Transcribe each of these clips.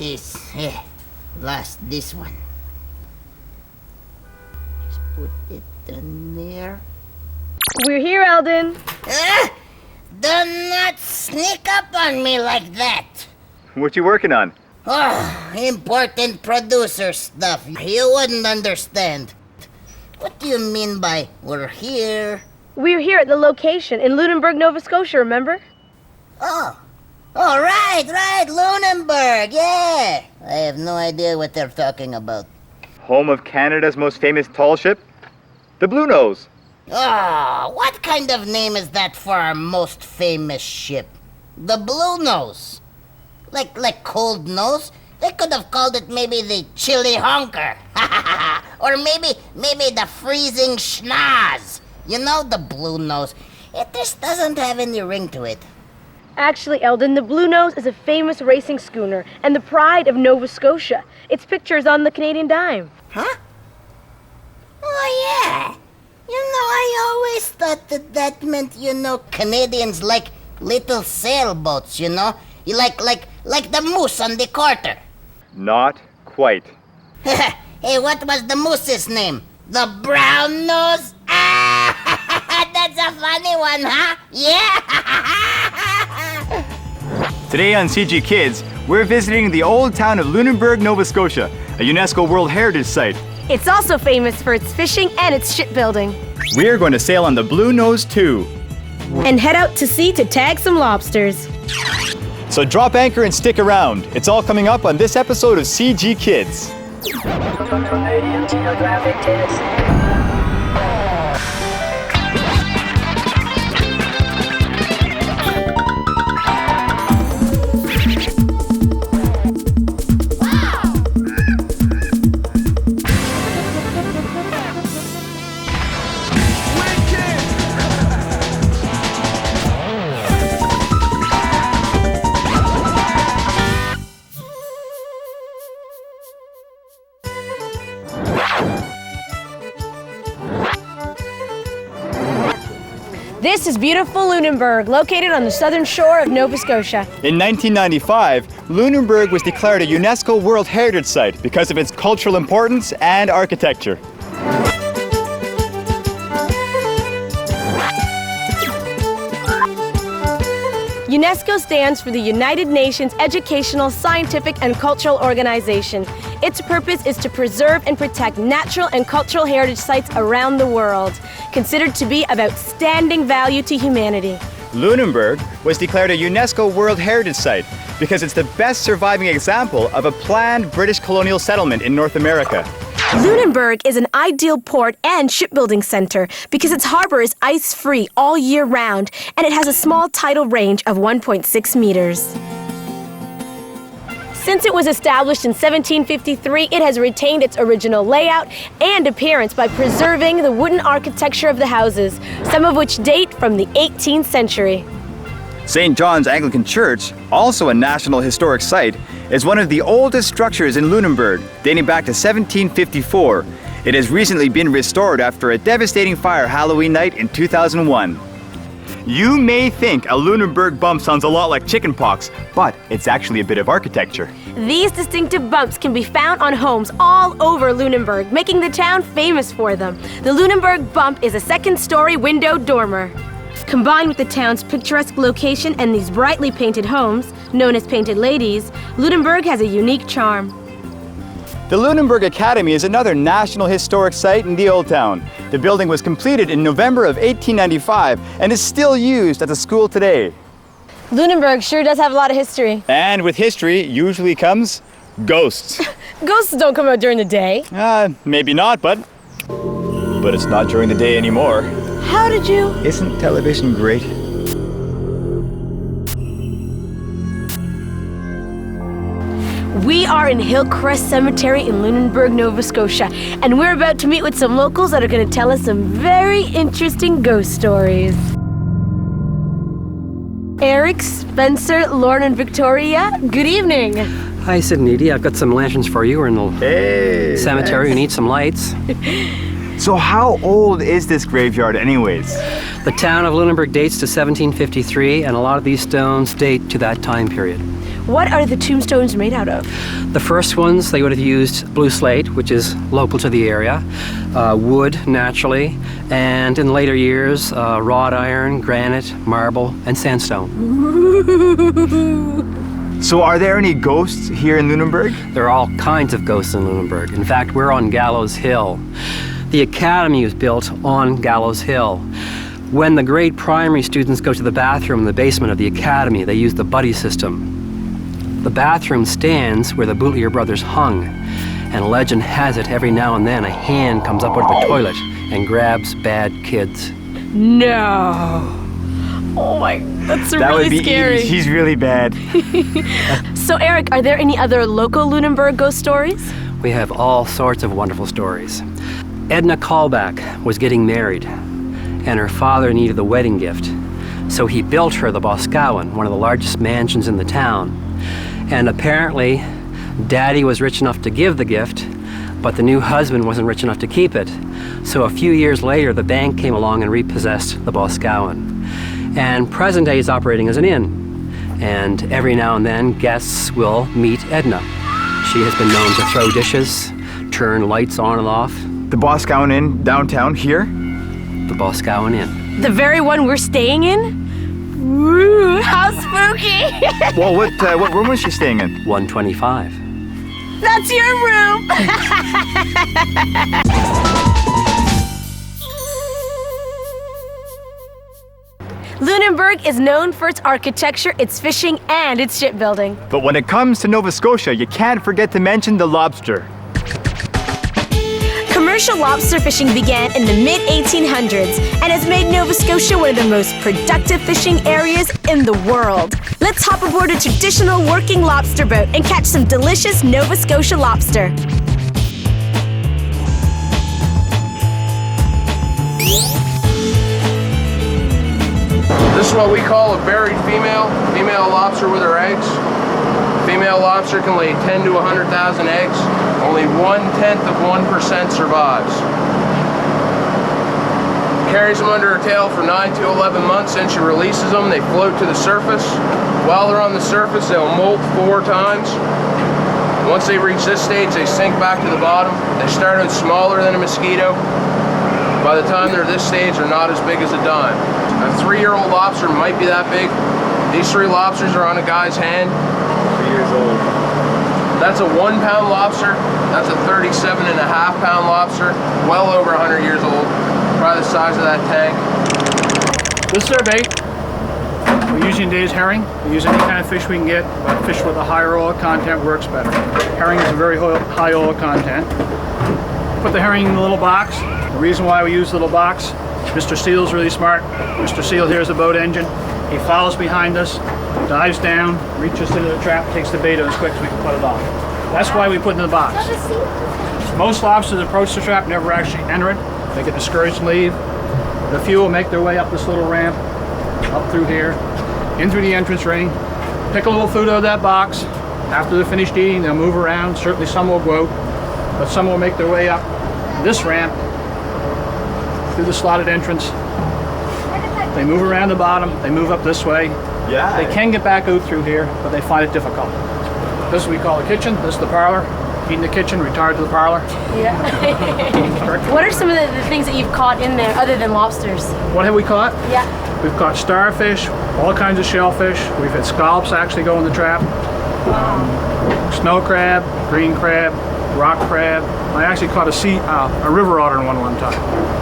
this. Lost this one. Just put it in there. We're here, Eldon. Do not sneak up on me like that. What you working on? Oh, important producer stuff. You wouldn't understand. What do you mean by we're here? We're here at the location in Lunenberg, Nova Scotia, remember? Oh, right, Lunenberg, yeah. I have no idea what they're talking about. Home of Canada's most famous tall ship? The Blue Nose. Oh, what kind of name is that for our most famous ship? The Blue Nose. Like Cold Nose? They could have called it maybe the Chili Honker. Or maybe the Freezing Schnoz. You know, the Blue Nose. It just doesn't have any ring to it. Actually, Eldon, the Blue Nose is a famous racing schooner and the pride of Nova Scotia. Its picture is on the Canadian dime. Huh? Oh, yeah. You know, I always thought that meant, Canadians like little sailboats, Like the moose on the quarter. Not quite. Hey, what was the moose's name? The Brown Nose? Ah, that's a funny one, huh? Yeah! Today on CG Kids, we're visiting the old town of Lunenberg, Nova Scotia, a UNESCO World Heritage Site. It's also famous for its fishing and its shipbuilding. We're going to sail on the Blue Nose too. And head out to sea to tag some lobsters. So drop anchor and stick around. It's all coming up on this episode of CG Kids. Canadian Geographic Kids. This is beautiful Lunenberg, located on the southern shore of Nova Scotia. In 1995, Lunenberg was declared a UNESCO World Heritage Site because of its cultural importance and architecture. UNESCO stands for the United Nations Educational, Scientific, and Cultural Organization. Its purpose is to preserve and protect natural and cultural heritage sites around the world, considered to be of outstanding value to humanity. Lunenberg was declared a UNESCO World Heritage Site because it's the best surviving example of a planned British colonial settlement in North America. Lunenberg is an ideal port and shipbuilding center because its harbor is ice-free all year round, and it has a small tidal range of 1.6 meters. Since it was established in 1753, it has retained its original layout and appearance by preserving the wooden architecture of the houses, some of which date from the 18th century. St. John's Anglican Church, also a National Historic Site, is one of the oldest structures in Lunenberg, dating back to 1754. It has recently been restored after a devastating fire Halloween night in 2001. You may think a Lunenberg bump sounds a lot like chickenpox, but it's actually a bit of architecture. These distinctive bumps can be found on homes all over Lunenberg, making the town famous for them. The Lunenberg bump is a second-story windowed dormer. Combined with the town's picturesque location and these brightly painted homes, known as Painted Ladies, Lunenberg has a unique charm. The Lunenberg Academy is another National Historic Site in the Old Town. The building was completed in November of 1895 and is still used as a school today. Lunenberg sure does have a lot of history. And with history usually comes ghosts. Ghosts don't come out during the day. Maybe not, but it's not during the day anymore. How did you? Isn't television great? We are in Hillcrest Cemetery in Lunenberg, Nova Scotia, and we're about to meet with some locals that are going to tell us some very interesting ghost stories. Eric, Spencer, Lauren, and Victoria, good evening. Hi, Sid and Edie. I've got some lanterns for you. We're in the cemetery. We need some lights. So how old is this graveyard anyways? The town of Lunenberg dates to 1753, and a lot of these stones date to that time period. What are the tombstones made out of? The first ones, they would have used blue slate, which is local to the area, wood, naturally, and in later years, wrought iron, granite, marble, and sandstone. So are there any ghosts here in Lunenberg? There are all kinds of ghosts in Lunenberg. In fact, we're on Gallows Hill. The academy was built on Gallows Hill. When the grade primary students go to the bathroom in the basement of the academy, they use the buddy system. The bathroom stands where the Boutelier brothers hung, and legend has it every now and then a hand comes up out of the toilet and grabs bad kids. No. Oh my, that's That really would be scary. Edie. She's really bad. So Eric, are there any other local Lunenberg ghost stories? We have all sorts of wonderful stories. Edna Callback was getting married, and her father needed the wedding gift. So he built her the Boscawen, one of the largest mansions in the town. And apparently, Daddy was rich enough to give the gift, but the new husband wasn't rich enough to keep it. So a few years later, the bank came along and repossessed the Boscawen. And present day is operating as an inn. And every now and then, guests will meet Edna. She has been known to throw dishes, turn lights on and off. The Boscawen Inn downtown here? The Boscawen Inn. The very one we're staying in? Ooh, how spooky! Well, what room was she staying in? 125. That's your room! Lunenberg is known for its architecture, its fishing, and its shipbuilding. But when it comes to Nova Scotia, you can't forget to mention the lobster. Commercial lobster fishing began in the mid-1800s and has made Nova Scotia one of the most productive fishing areas in the world. Let's hop aboard a traditional working lobster boat and catch some delicious Nova Scotia lobster. This is what we call a buried female lobster with her eggs. Female lobster can lay 10 to 100,000 eggs. Only 1/10 of 1% survives. Carries them under her tail for 9 to 11 months, then she releases them. They float to the surface. While they're on the surface, they'll molt 4 times. Once they reach this stage, they sink back to the bottom. They start out smaller than a mosquito. By the time they're this stage, they're not as big as a dime. A 3-year-old lobster might be that big. These 3 lobsters are on a guy's hand. 3 years old. That's a 1-pound lobster. That's a 37.5-pound lobster. Well over 100 years old. Probably the size of that tank. This is our bait. We're using today's herring. We use any kind of fish we can get, but fish with a higher oil content works better. Herring is a very high oil content. Put the herring in the little box. The reason why we use the little box, Mr. Seal's really smart. Mr. Seal here is the boat engine. He follows behind us, dives down, reaches into the trap, takes the bait out as quick as we can put it on. That's why we put it in the box. Most lobsters approach the trap, never actually enter it. They get discouraged and leave. The few will make their way up this little ramp, up through here, in through the entrance ring, pick a little food out of that box. After they're finished eating, they'll move around. Certainly some will go out, but some will make their way up this ramp, through the slotted entrance. They move around the bottom, they move up this way. Yeah. They can get back out through here, but they find it difficult. This is what we call the kitchen, this is the parlor. Eat in the kitchen, retired to the parlor. Yeah. What are some of the things that you've caught in there other than lobsters? What have we caught? Yeah. We've caught starfish, all kinds of shellfish. We've had scallops actually go in the trap. Snow crab, green crab, rock crab. I actually caught a river otter in one time.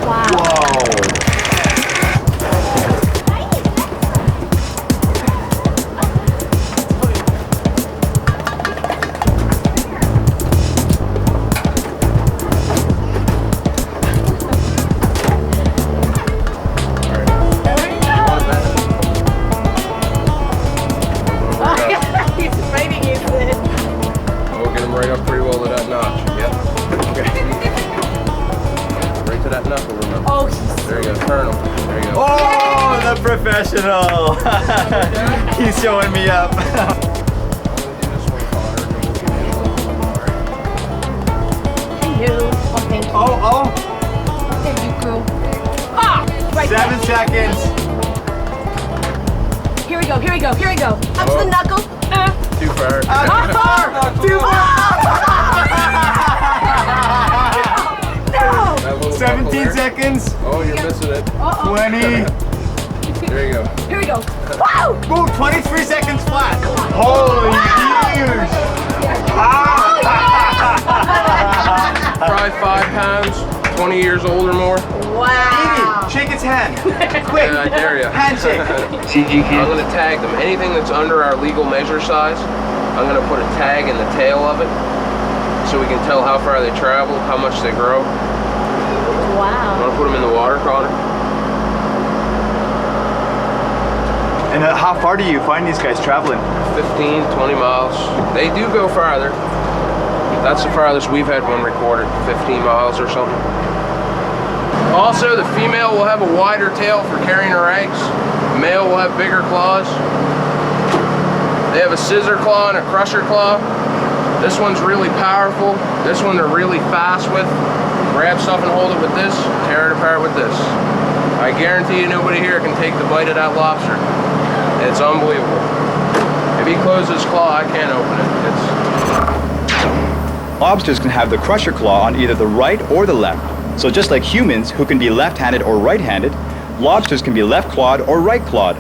Wow. Whoa. We'll get them right up pretty well to that notch. Yep. Okay. Right to that knuckle, remember? Oh, There you go, turn them. There you go. Oh, the professional. He's showing me up. We'll do this one, Connor, and we'll give you a little more. hello. Oh, thank you. Oh, Thank you, crew. Ah! Right 7 seconds. there. Here we go, here we go, here we go. Up to the knuckle. too far. Too far! Too far! 17 seconds. Oh, you're missing it. 20. There you go. Here we go. Wow! Boom, 23 seconds flat. Holy years! Probably 5 pounds, 20 years old or more. Wow! Shake its hand. Quick. Yeah, I dare you. Handshake. I'm going to tag them. Anything that's under our legal measure size, I'm going to put a tag in the tail of it so we can tell how far they travel, how much they grow. Wow. I'm going to put them in the water, Connor. And how far do you find these guys traveling? 15, 20 miles. They do go farther. That's the farthest we've had one recorded, 15 miles or something. Also, the female will have a wider tail for carrying her eggs. The male will have bigger claws. They have a scissor claw and a crusher claw. This one's really powerful. This one they're really fast with. Grab stuff and hold it with this, tear it apart with this. I guarantee you nobody here can take the bite of that lobster. It's unbelievable. If he closes his claw, I can't open it. Lobsters can have the crusher claw on either the right or the left. So just like humans, who can be left-handed or right-handed, lobsters can be left-clawed or right-clawed.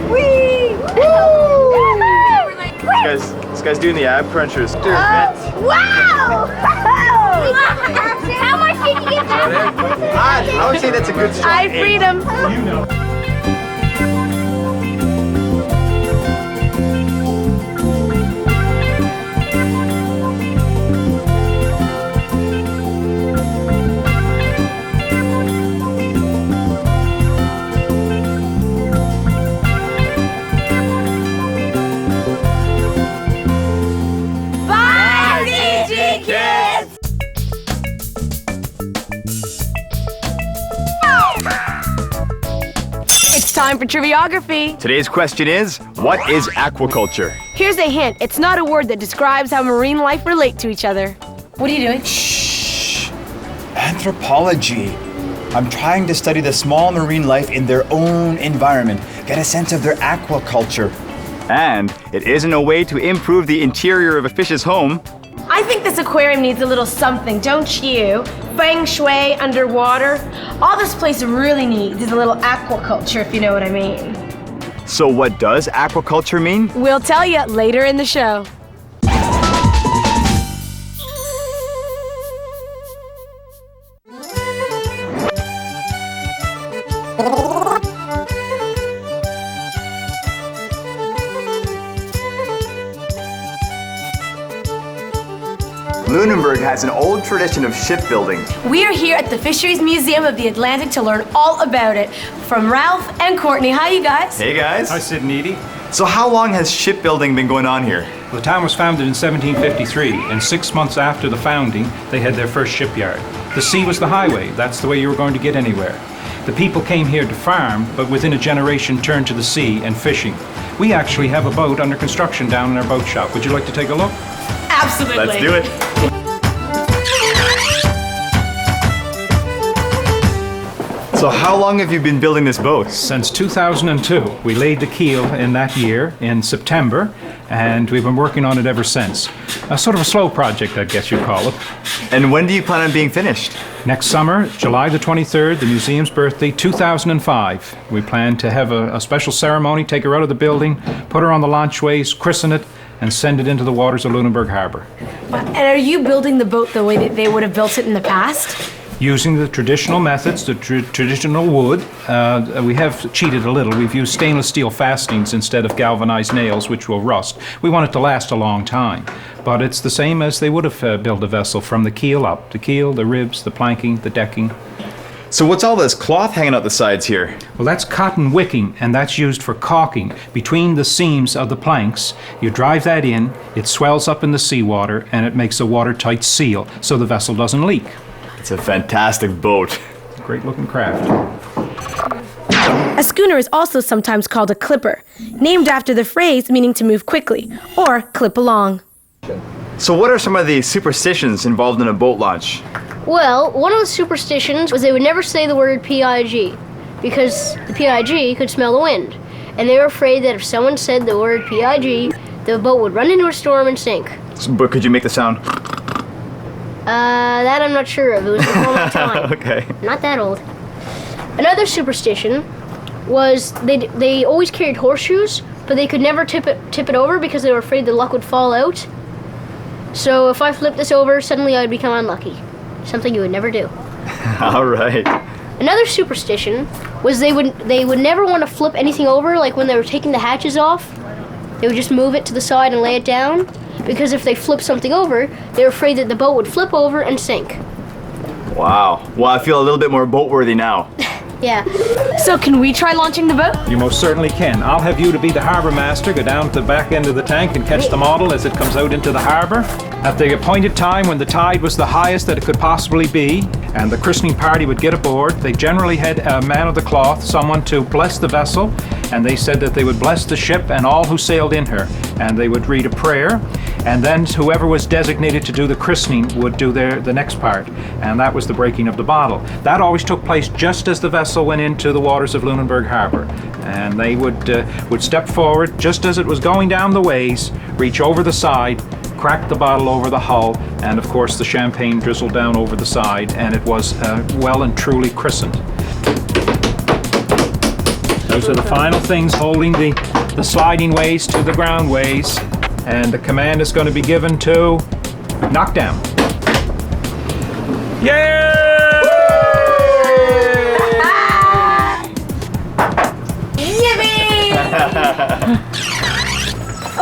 Whee! This guy's doing the ab crunchers. Wow! How much did you get that? I would say that's a good strong I 8. freedom. You know. Bye, DG kids! It's time for triviography. Today's question is, what is aquaculture? Here's a hint. It's not a word that describes how marine life relate to each other. What are you doing? Shh. Anthropology. I'm trying to study the small marine life in their own environment, get a sense of their aquaculture. And it isn't a way to improve the interior of a fish's home. I think this aquarium needs a little something, don't you? Feng shui underwater. All this place really needs is a little aquaculture, if you know what I mean. So what does aquaculture mean? We'll tell you later in the show. Lunenberg has an old tradition of shipbuilding. We are here at the Fisheries Museum of the Atlantic to learn all about it. From Ralph and Courtney. Hi, you guys. Hey guys. Hi, Sid and Edie. So how long has shipbuilding been going on here? The town was founded in 1753, and 6 months after the founding, they had their first shipyard. The sea was the highway. That's the way you were going to get anywhere. The people came here to farm, but within a generation turned to the sea and fishing. We actually have a boat under construction down in our boat shop. Would you like to take a look? Absolutely. Let's do it. So how long have you been building this boat? Since 2002. We laid the keel in that year, in September, and we've been working on it ever since. A sort of a slow project, I guess you'd call it. And when do you plan on being finished? Next summer, July the 23rd, the museum's birthday, 2005. We plan to have a special ceremony, take her out of the building, put her on the launchways, christen it, and send it into the waters of Lunenberg Harbor. And are you building the boat the way that they would have built it in the past? Using the traditional methods, the traditional wood, we have cheated a little. We've used stainless steel fastenings instead of galvanized nails, which will rust. We want it to last a long time. But it's the same as they would have built a vessel from the keel up. The keel, the ribs, the planking, the decking. So what's all this cloth hanging out the sides here? Well, that's cotton wicking, and that's used for caulking between the seams of the planks. You drive that in, it swells up in the seawater, and it makes a watertight seal so the vessel doesn't leak. It's a fantastic boat. Great looking craft. A schooner is also sometimes called a clipper, named after the phrase meaning to move quickly, or clip along. So what are some of the superstitions involved in a boat launch? Well, one of the superstitions was they would never say the word P-I-G, because the P-I-G could smell the wind. And they were afraid that if someone said the word P-I-G, the boat would run into a storm and sink. But could you make the sound? That I'm not sure of. It was before my time. Okay. Not that old. Another superstition was they always carried horseshoes, but they could never tip it over because they were afraid the luck would fall out. So if I flipped this over, suddenly I would become unlucky. Something you would never do. All right. Another superstition was they would never want to flip anything over, like when they were taking the hatches off. They would just move it to the side and lay it down, because if they flipped something over, they were afraid that the boat would flip over and sink. Wow. Well, I feel a little bit more boat-worthy now. Yeah. So can we try launching the boat? You most certainly can. I'll have you to be the harbor master, go down to the back end of the tank and catch the model as it comes out into the harbor. At the appointed time when the tide was the highest that it could possibly be, and the christening party would get aboard, they generally had a man of the cloth, someone to bless the vessel, and they said that they would bless the ship and all who sailed in her. And they would read a prayer, and then whoever was designated to do the christening would do the next part, and that was the breaking of the bottle. That always took place just as the vessel went into the waters of Lunenberg Harbor, and they would step forward just as it was going down the ways, reach over the side, crack the bottle over the hull, and of course the champagne drizzled down over the side, and it was well and truly christened. Those are the final things holding the sliding ways to the ground ways, and the command is going to be given to knock down. Yeah!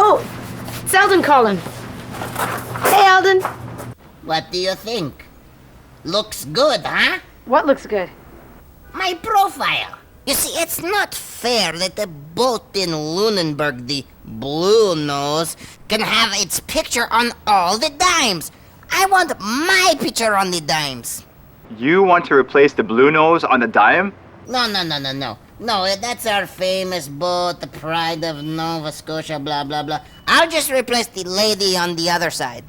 Oh, it's Eldon calling. Hey, Eldon. What do you think? Looks good, huh? What looks good? My profile. You see, it's not fair that the boat in Lunenberg, the Blue Nose, can have its picture on all the dimes. I want my picture on the dimes. You want to replace the Blue Nose on the dime? No. No, that's our famous boat, the pride of Nova Scotia, blah, blah, blah. I'll just replace the lady on the other side.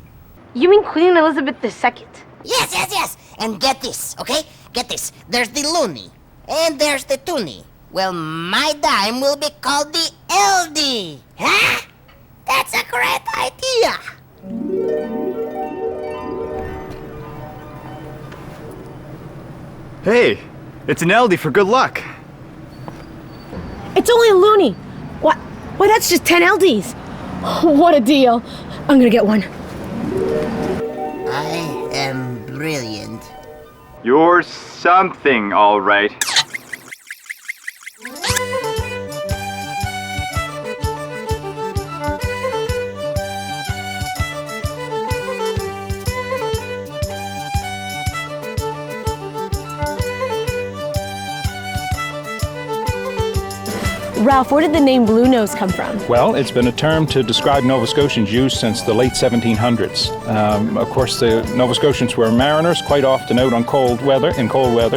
You mean Queen Elizabeth II? Yes. And get this, okay? Get this. There's the Looney, and there's the Toonie. Well, my dime will be called the LD. Huh? That's a great idea. Hey, it's an LD for good luck. It's only a loony. What? Why, that's just 10 LDs. What a deal. I'm gonna get one. I am brilliant. You're something, all right. Ralph, where did the name Blue Nose come from? Well, it's been a term to describe Nova Scotians used since the late 1700s. Of course, the Nova Scotians were mariners, quite often out on cold weather.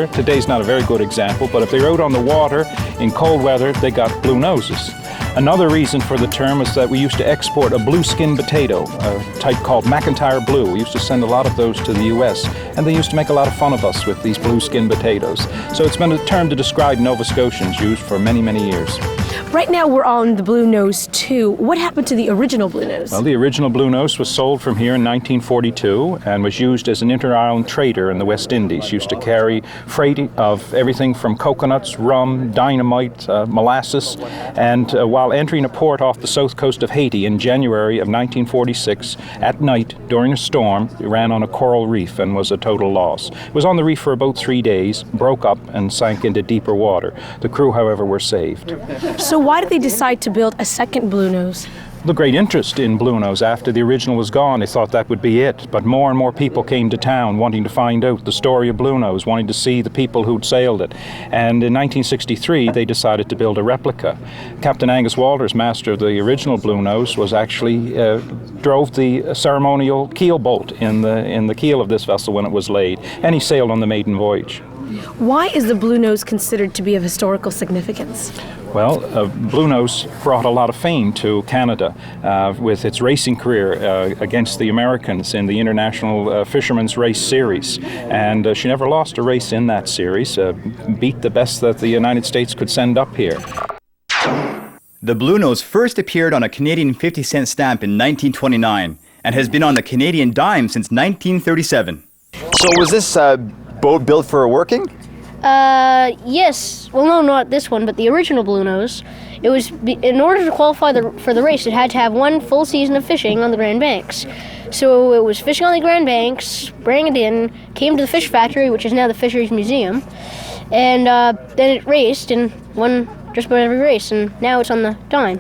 Today's not a very good example, but if they rode on the water in cold weather, they got blue noses. Another reason for the term is that we used to export a blue-skin potato, a type called McIntyre Blue. We used to send a lot of those to the U.S., and they used to make a lot of fun of us with these blue-skin potatoes. So it's been a term to describe Nova Scotians used for many, many years. Right now we're on the Blue Nose 2. What happened to the original Blue Nose? Well, the original Blue Nose was sold from here in 1942 and was used as an inter-island trader in the West Indies. Used to carry freight of everything from coconuts, rum, dynamite, molasses, and while entering a port off the south coast of Haiti in January of 1946, at night during a storm, it ran on a coral reef and was a total loss. It was on the reef for about 3 days, broke up and sank into deeper water. The crew, however, were saved. So why did they decide to build a second Blue Nose? The great interest in Blue Nose after the original was gone, they thought that would be it. But more and more people came to town wanting to find out the story of Blue Nose, wanting to see the people who'd sailed it. And in 1963, they decided to build a replica. Captain Angus Walters, master of the original Blue Nose, was actually drove the ceremonial keel bolt in the keel of this vessel when it was laid, and he sailed on the maiden voyage. Why is the Blue Nose considered to be of historical significance? Well, Blue Nose brought a lot of fame to Canada with its racing career against the Americans in the International Fisherman's Race Series. And she never lost a race in that series, beat the best that the United States could send up here. The blue nose first appeared on a Canadian 50-cent stamp in 1929 and has been on the Canadian dime since 1937. So was this boat built for working? Yes. Well, no, not this one, but the original Blue Nose. It was in order to qualify for the race, it had to have one full season of fishing on the Grand Banks. So it was fishing on the Grand Banks, bring it in, came to the fish factory, which is now the Fisheries Museum, and then it raced and won just about every race, and now it's on the dime.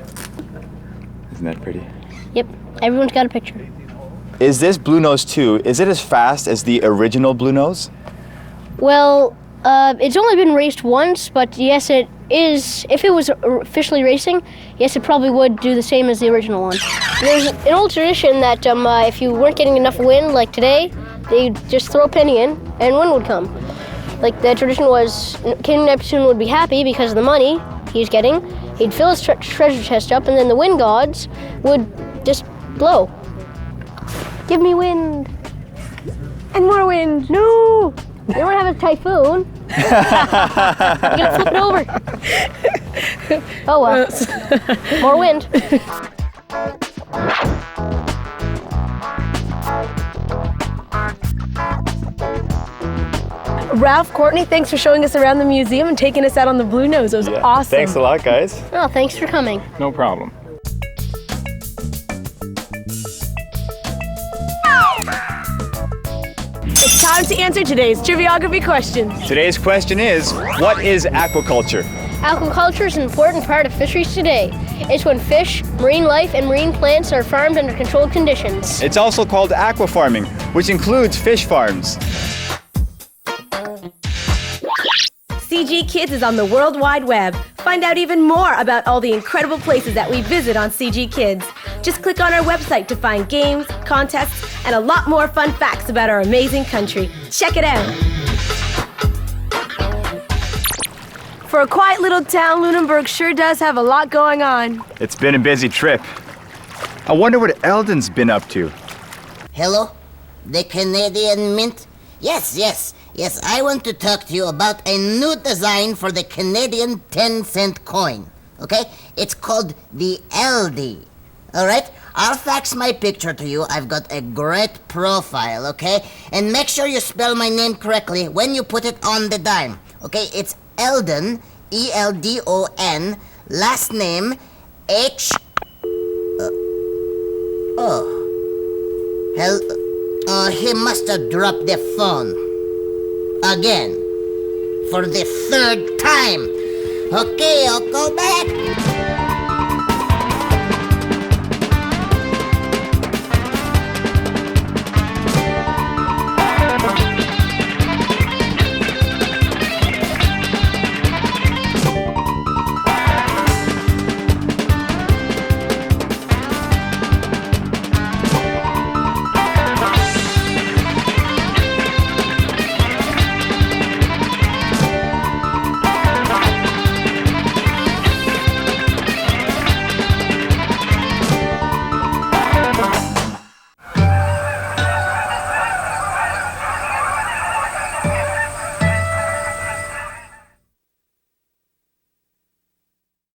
Isn't that pretty? Yep, everyone's got a picture. Is this Blue Nose 2, is it as fast as the original Blue Nose? Well, it's only been raced once, but yes, it is. If it was officially racing, yes, it probably would do the same as the original one. There's an old tradition that if you weren't getting enough wind, like today, they'd just throw a penny in and wind would come. Like the tradition was, King Neptune would be happy because of the money he's getting. He'd fill his treasure chest up, and then the wind gods would just blow. Give me wind. And more wind. No! You don't want to have a typhoon. You're gonna flip it over. Oh well. More wind. Ralph, Courtney, thanks for showing us around the museum and taking us out on the Blue Nose. It was awesome. Thanks a lot, guys. Oh, thanks for coming. No problem. It's time to answer today's triviography questions. Today's question is, what is aquaculture? Aquaculture is an important part of fisheries today. It's when fish, marine life, and marine plants are farmed under controlled conditions. It's also called aquafarming, which includes fish farms. CG Kids is on the World Wide Web. Find out even more about all the incredible places that we visit on CG Kids. Just click on our website to find games, contests, and a lot more fun facts about our amazing country. Check it out. For a quiet little town, Lunenberg sure does have a lot going on. It's been a busy trip. I wonder what Eldon's been up to. Hello? The Canadian Mint? Yes, I want to talk to you about a new design for the Canadian 10-cent coin. Okay? It's called the LD. Alright? I'll fax my picture to you. I've got a great profile, okay? And make sure you spell my name correctly when you put it on the dime. Okay? It's Eldon, E-L-D-O-N, last name H... he must have dropped the phone. Again. For the third time. Okay, I'll go back.